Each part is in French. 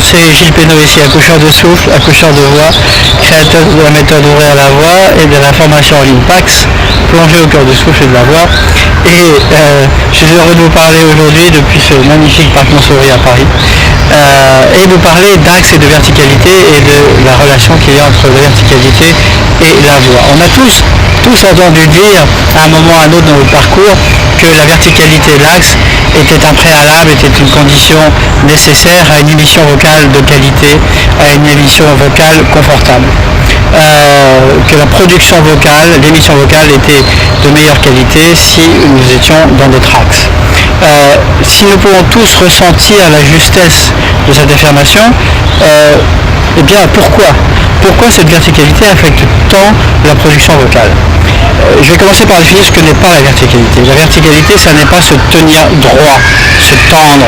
c'est Gilles Pénaud ici, accoucheur de souffle, accoucheur de voix, créateur de la méthode Ouvrir la voix et de la formation en ligne PAX, plongée au cœur du souffle et de la voix. Et je suis heureux de vous parler aujourd'hui depuis ce magnifique parc Montsouris à Paris et vous parler d'axe et de verticalité et de la relation qu'il y a entre la verticalité et la voix. On a tous entendu dire à un moment ou à un autre dans notre parcours que la verticalité de l'axe était un préalable, était une condition nécessaire à une émission vocale de qualité, à une émission vocale confortable. Que la production vocale, l'émission vocale était de meilleure qualité si nous étions dans notre axe. Si nous pouvons tous ressentir la justesse de cette affirmation, eh bien pourquoi cette verticalité affecte tant la production vocale? Je vais commencer par définir ce que n'est pas la verticalité. La verticalité, ça n'est pas se tenir droit, se tendre,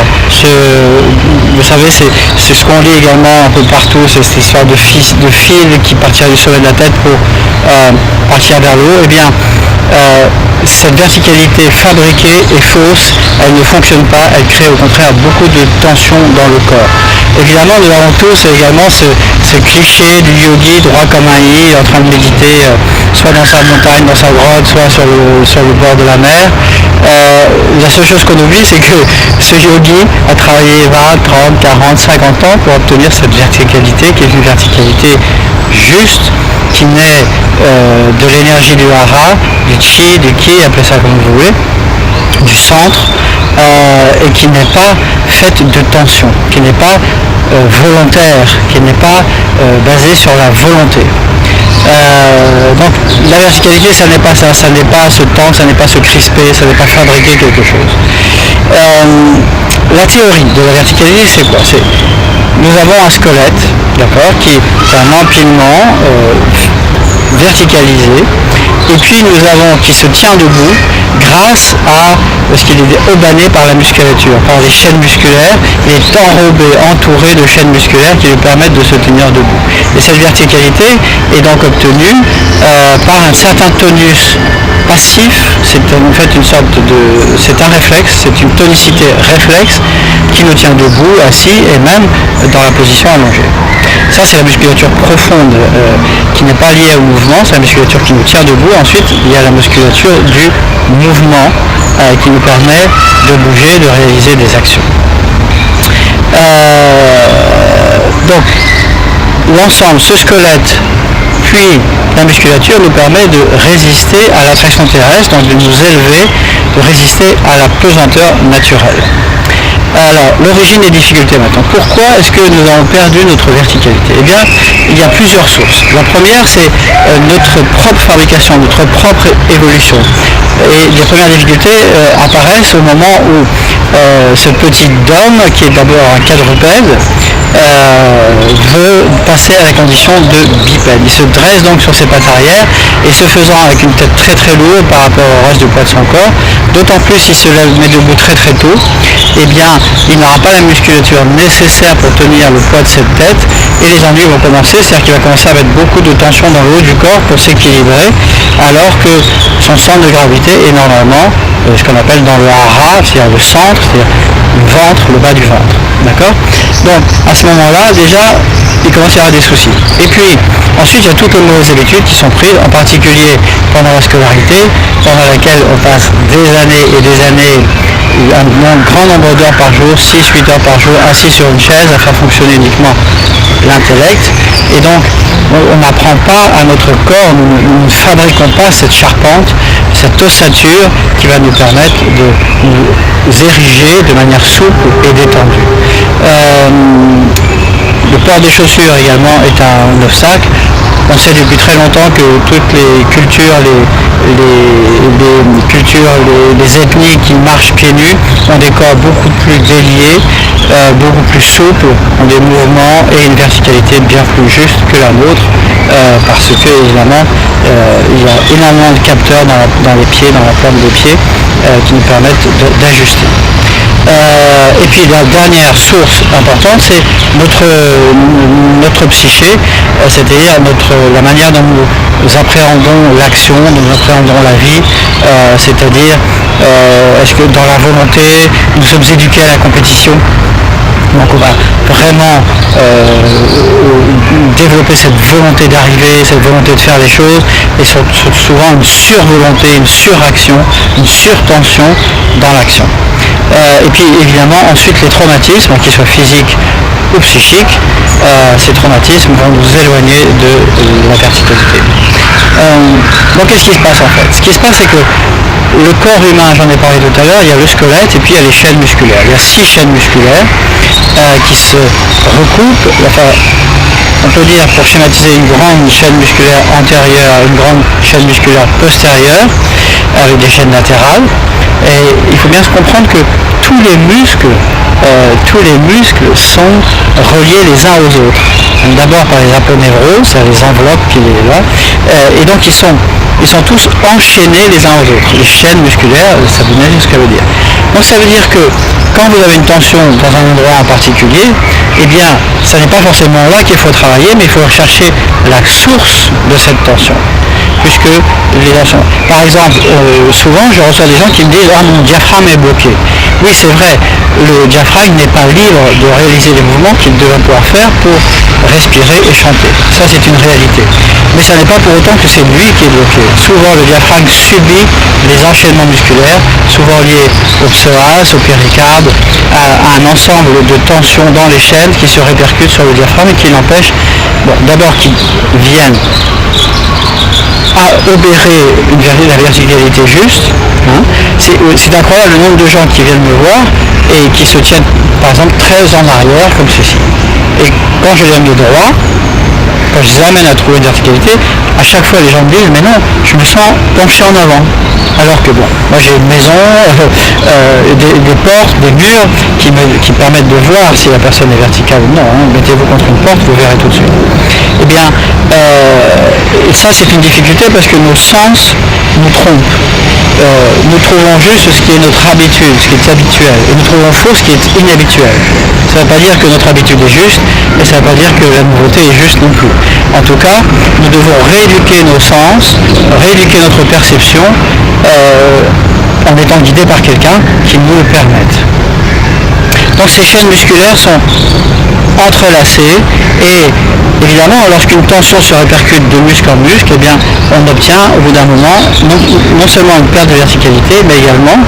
vous savez, c'est ce qu'on lit également un peu partout, c'est cette histoire de fil qui partira du sommet de la tête pour partir vers le haut. Eh bien, cette verticalité fabriquée est fausse, elle ne fonctionne pas, elle crée au contraire beaucoup de tension dans le corps. Évidemment, nous avons tous également ce cliché du yogi droit comme un i, en train de méditer, soit dans sa montagne, dans sa grotte, soit sur le bord de la mer. La seule chose qu'on oublie, c'est que ce yogi a travaillé 20, 30, 40, 50 ans pour obtenir cette verticalité, qui est une verticalité juste, qui naît de l'énergie du hara, du chi, du ki, appelez ça comme vous voulez, du centre, et qui n'est pas faite de tension, qui n'est pas volontaire, qui n'est pas basée sur la volonté. Donc la verticalité, ça n'est pas ça, ça n'est pas se tendre, ça n'est pas se crisper, ça n'est pas fabriquer quelque chose. La théorie de la verticalité, c'est quoi? Nous avons un squelette, d'accord, qui est un empilement verticalisé, et puis nous avons qui se tient debout grâce à ce qu'il est aubané par la musculature, par les chaînes musculaires. Il est enrobé, entouré de chaînes musculaires qui lui permettent de se tenir debout. Et cette verticalité est donc obtenue par un certain tonus passif. C'est en fait c'est un réflexe, c'est une tonicité réflexe qui nous tient debout, assis et même dans la position allongée. Ça, c'est la musculature profonde qui n'est pas liée au mouvement, c'est la musculature qui nous tient debout. Ensuite, il y a la musculature du mouvement qui nous permet de bouger, de réaliser des actions. Donc, l'ensemble, ce squelette, puis la musculature nous permet de résister à l'attraction terrestre, donc de nous élever, de résister à la pesanteur naturelle. Alors, l'origine des difficultés maintenant. Pourquoi est-ce que nous avons perdu notre verticalité? Eh bien, il y a plusieurs sources. La première, c'est notre propre fabrication, notre propre évolution. Et les premières difficultés apparaissent au moment où ce petit homme, qui est d'abord un quadrupède, veut passer à la condition de bipède. Il se dresse donc sur ses pattes arrière et ce faisant avec une tête très très lourde par rapport au reste du poids de son corps, d'autant plus s'il se met debout très très tôt, eh bien il n'aura pas la musculature nécessaire pour tenir le poids de cette tête et les ennuis vont commencer, c'est-à-dire qu'il va commencer à mettre beaucoup de tension dans le haut du corps pour s'équilibrer, alors que son centre de gravité est normalement ce qu'on appelle dans le hara, c'est-à-dire le centre, c'est-à-dire le ventre, le bas du ventre. D'accord? Donc à ce moment-là, déjà, il commence à y avoir des soucis. Et puis, ensuite, il y a toutes les mauvaises habitudes qui sont prises, en particulier pendant la scolarité, pendant laquelle on passe des années et des années, un grand nombre d'heures par jour, 6-8 heures par jour, assis sur une chaise à faire fonctionner uniquement l'intellect. Et donc, on n'apprend pas à notre corps, nous ne fabriquons pas cette charpente, cette ossature qui va nous permettre de nous ériger de manière souple et détendue. Le port des chaussures également est un obstacle. On sait depuis très longtemps que toutes les cultures, les ethnies qui marchent pieds nus ont des corps beaucoup plus déliés, beaucoup plus souples, ont des mouvements et une verticalité bien plus juste que la nôtre, parce que évidemment il y a énormément de capteurs dans les pieds, dans la plante des pieds, qui nous permettent d'ajuster. Et puis la dernière source importante, c'est notre psyché, c'est-à-dire la manière dont nous appréhendons l'action, dont nous appréhendons la vie, c'est-à-dire est-ce que dans la volonté, nous sommes éduqués à la compétition, Donc on va vraiment développer cette volonté d'arriver, cette volonté de faire les choses, et souvent une survolonté, une suraction, une surtension dans l'action. Et puis évidemment ensuite les traumatismes, qu'ils soient physiques ou psychiques, ces traumatismes vont nous éloigner de la verticalité. Donc qu'est-ce qui se passe en fait? Ce qui se passe, c'est que le corps humain, j'en ai parlé tout à l'heure, il y a le squelette et puis il y a les chaînes musculaires. Il y a 6 chaînes musculaires qui se recoupent. Enfin, on peut dire, pour schématiser, une grande chaîne musculaire antérieure, une grande chaîne musculaire postérieure, avec des chaînes latérales. Et il faut bien se comprendre que tous les muscles sont reliés les uns aux autres. D'abord par les aponevroses, c'est les enveloppes qui les là, et donc ils sont tous enchaînés les uns aux autres. Les chaînes musculaires, ça vous imaginez ce que ça veut dire. Donc ça veut dire que quand vous avez une tension dans un endroit en particulier, eh bien, ce n'est pas forcément là qu'il faut travailler, mais il faut rechercher la source de cette tension. Puisque les tensions. Par exemple, souvent je reçois des gens qui me disent « Ah, mon diaphragme est bloqué ». Oui, c'est vrai, le diaphragme n'est pas libre de réaliser les mouvements qu'il devrait pouvoir faire pour respirer et chanter. Ça, c'est une réalité. Mais ça n'est pas pour autant que c'est lui qui est bloqué. Souvent, le diaphragme subit les enchaînements musculaires, souvent liés au psoas, au péricarde, à un ensemble de tensions dans les chaînes qui se répercutent sur le diaphragme et qui l'empêchent, d'abord qu'ils viennent à obérer la verticalité juste. C'est incroyable le nombre de gens qui viennent me voir et qui se tiennent par exemple très en arrière comme ceci. Et quand je les mets droit, quand je les amène à trouver une verticalité, à chaque fois les gens me disent « mais non, je me sens penché en avant ». Alors que moi j'ai une maison, des portes, des murs qui permettent de voir si la personne est verticale ou non. Mettez-vous contre une porte, vous verrez tout de suite. Eh bien, ça c'est une difficulté parce que nos sens nous trompent. Nous trouvons juste ce qui est notre habitude, ce qui est habituel, et nous trouvons faux ce qui est inhabituel. Ça ne veut pas dire que notre habitude est juste, et ça ne veut pas dire que la nouveauté est juste non plus. En tout cas, nous devons rééduquer nos sens, rééduquer notre perception, en étant guidés par quelqu'un qui nous le permette. Donc ces chaînes musculaires sont entrelacées et évidemment lorsqu'une tension se répercute de muscle en muscle, eh bien on obtient au bout d'un moment non seulement une perte de verticalité mais également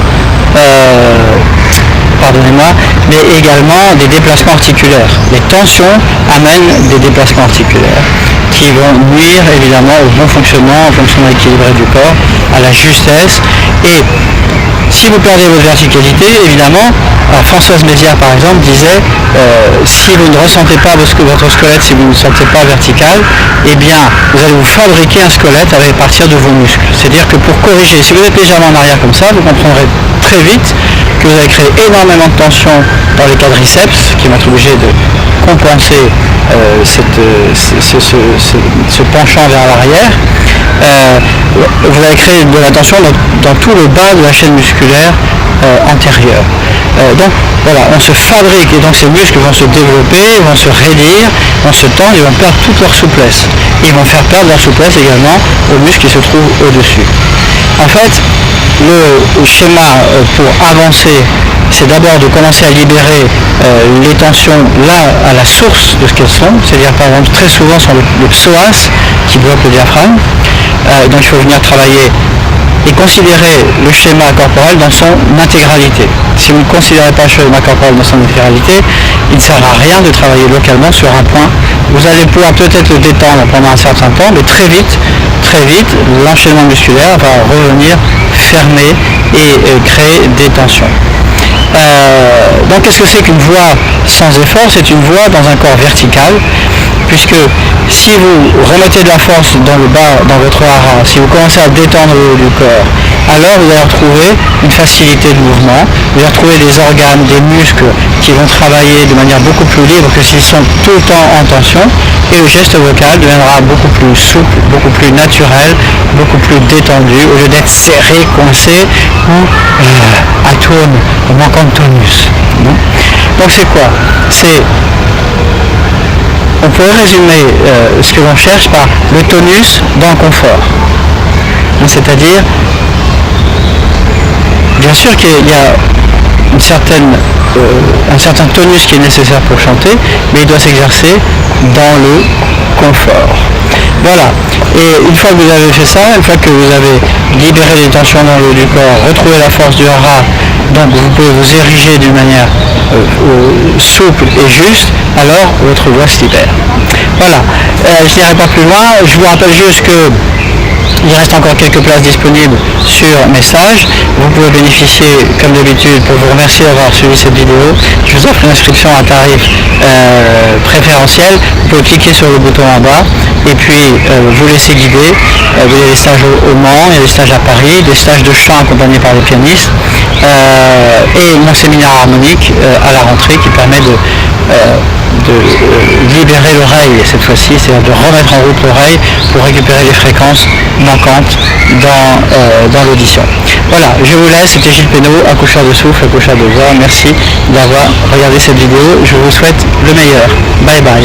mais également des déplacements articulaires. Les tensions amènent des déplacements articulaires qui vont nuire évidemment au bon fonctionnement équilibré du corps, à la justesse. Et si vous perdez votre verticalité, évidemment, Françoise Mézières par exemple disait si vous ne ressentez pas votre squelette, si vous ne sentez pas vertical, eh bien vous allez vous fabriquer un squelette à partir de vos muscles. C'est-à-dire que pour corriger, si vous êtes légèrement en arrière comme ça, vous comprendrez très vite que vous avez créé énormément de tension dans les quadriceps, qui vont être obligés de compenser ce penchant vers l'arrière. Vous allez créer de la tension dans tout le bas de la chaîne musculaire antérieure. Donc voilà, on se fabrique et donc ces muscles vont se développer, vont se raidir, vont se tendre, ils vont perdre toute leur souplesse. Ils vont faire perdre leur souplesse également aux muscles qui se trouvent au-dessus. En fait, le schéma pour avancer, c'est d'abord de commencer à libérer les tensions là à la source de ce qu'elles sont, c'est-à-dire par exemple très souvent sont le psoas qui bloque le diaphragme, donc il faut venir travailler et considérer le schéma corporel dans son intégralité. Si vous ne considérez pas le schéma corporel dans son intégralité, il ne sert à rien de travailler localement sur un point. Vous allez pouvoir peut-être le détendre pendant un certain temps, mais très vite, l'enchaînement musculaire va revenir fermer et créer des tensions. Donc qu'est-ce que c'est qu'une voie sans effort? C'est une voie dans un corps vertical, puisque si vous remettez de la force dans le bas, dans votre hara, si vous commencez à détendre le haut du corps, alors vous allez retrouver une facilité de mouvement, vous allez retrouver des organes, des muscles qui vont travailler de manière beaucoup plus libre que s'ils sont tout le temps en tension, et le geste vocal deviendra beaucoup plus souple, beaucoup plus naturel, beaucoup plus détendu, au lieu d'être serré, coincé ou atone, manquant de tonus. Donc c'est quoi? On pourrait résumer ce que l'on cherche par le tonus dans le confort. C'est-à-dire, bien sûr qu'il y a une certaine un certain tonus qui est nécessaire pour chanter, mais il doit s'exercer dans le confort. Voilà, et une fois que vous avez fait ça, une fois que vous avez libéré les tensions dans le haut du corps, retrouvé la force du hara, donc vous pouvez vous ériger d'une manière souple et juste, alors votre voix se libère. Voilà, je n'irai pas plus loin, je vous rappelle juste que il reste encore quelques places disponibles sur Message. Vous pouvez bénéficier, comme d'habitude, pour vous remercier d'avoir suivi cette vidéo. Je vous offre une inscription à tarif préférentiel. Vous pouvez cliquer sur le bouton en bas et puis vous laisser guider. Vous avez des stages au Mans, il y a des stages à Paris, des stages de chant accompagnés par des pianistes et mon séminaire harmonique à la rentrée qui permet de libérer l'oreille cette fois-ci, c'est-à-dire de remettre en route l'oreille pour récupérer les fréquences manquantes dans l'audition. Voilà, je vous laisse, c'était Gilles Pénaud, accoucheur de souffle, accoucheur de voix. Merci d'avoir regardé cette vidéo, je vous souhaite le meilleur. Bye bye.